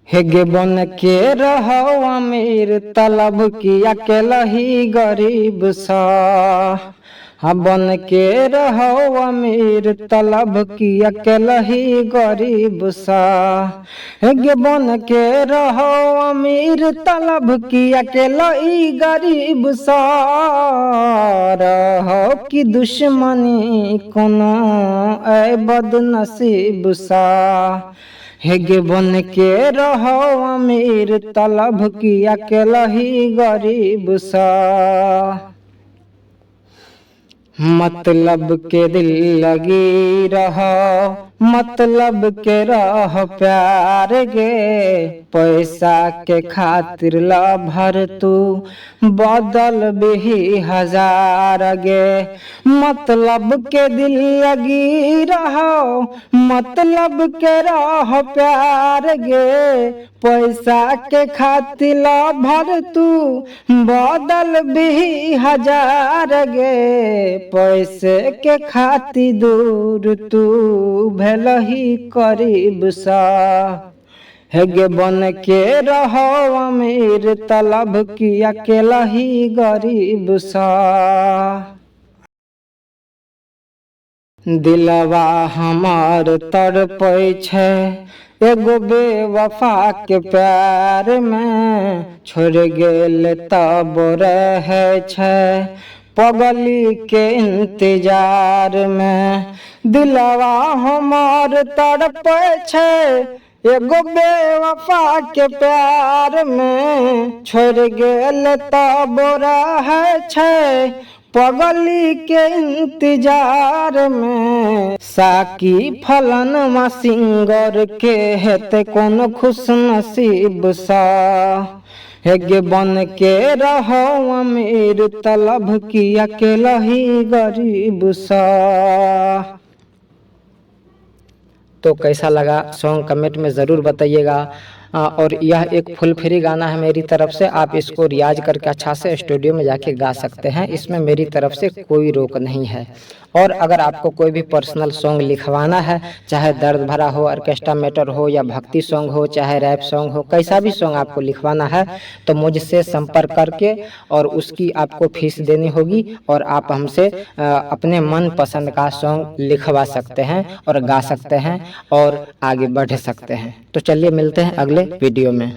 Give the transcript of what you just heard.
हेगे बन के रहो अमीर तलब की अकेला ही गरीब सा। हाँ बन के रहो अमीर तलब की अकेला ही गरीब सा। हेगे बन के रहो अमीर तलब की अकेला ही गरीब सा। रहो की दुश्मनी कोनो ऐ बदनसीब सा। हेगे बन के रहो अमीर तलब की अकेला ही गरीब सा। मतलब के दिल लगी रहो मतलब के रह प्यार गे। पैसा के खातिर ला भर तू बदल भी हजार गे। मतलब के दिल लगी रहो मतलब के रह प्यार गे। पैसा के खातिर ला भर तू बदल भी हजार गे। पैसे के खातिर दूर तू भेल ही करीब सा। हेगे बन के रहो अमीर तलब की अकेला ही गरीब सा। दिलवा हमार तड़पै छै एगो बेवफा के प्यार में। छोड़ गेल तब रहे छै पगली के इंतजार में। दिलवा हमार तड़पै छै एगो बेवफा के प्यार में। छोड़ गेल तब रहे छै पगली के इंतजार में। साकी फलन सिंगर के हेते कौन खुश नसीब सा। हेगे बन के रहो अमीर तलब की अकेला ही गरीब सा। तो कैसा लगा सॉन्ग कमेंट में ज़रूर बताइएगा। और यह एक फुल फ्री गाना है मेरी तरफ से। आप इसको रियाज करके अच्छा से स्टूडियो में जाके गा सकते हैं। इसमें मेरी तरफ से कोई रोक नहीं है। और अगर आपको कोई भी पर्सनल सॉन्ग लिखवाना है, चाहे दर्द भरा हो, ऑर्केस्ट्रा मैटर हो, या भक्ति सॉन्ग हो, चाहे रैप सॉन्ग हो, कैसा भी सॉन्ग आपको लिखवाना है तो मुझसे संपर्क करके और उसकी आपको फीस देनी होगी। और आप हमसे अपने मन पसंद का सॉन्ग लिखवा सकते हैं और गा सकते हैं और आगे बढ़ सकते हैं। तो चलिए मिलते हैं अगले वीडियो में।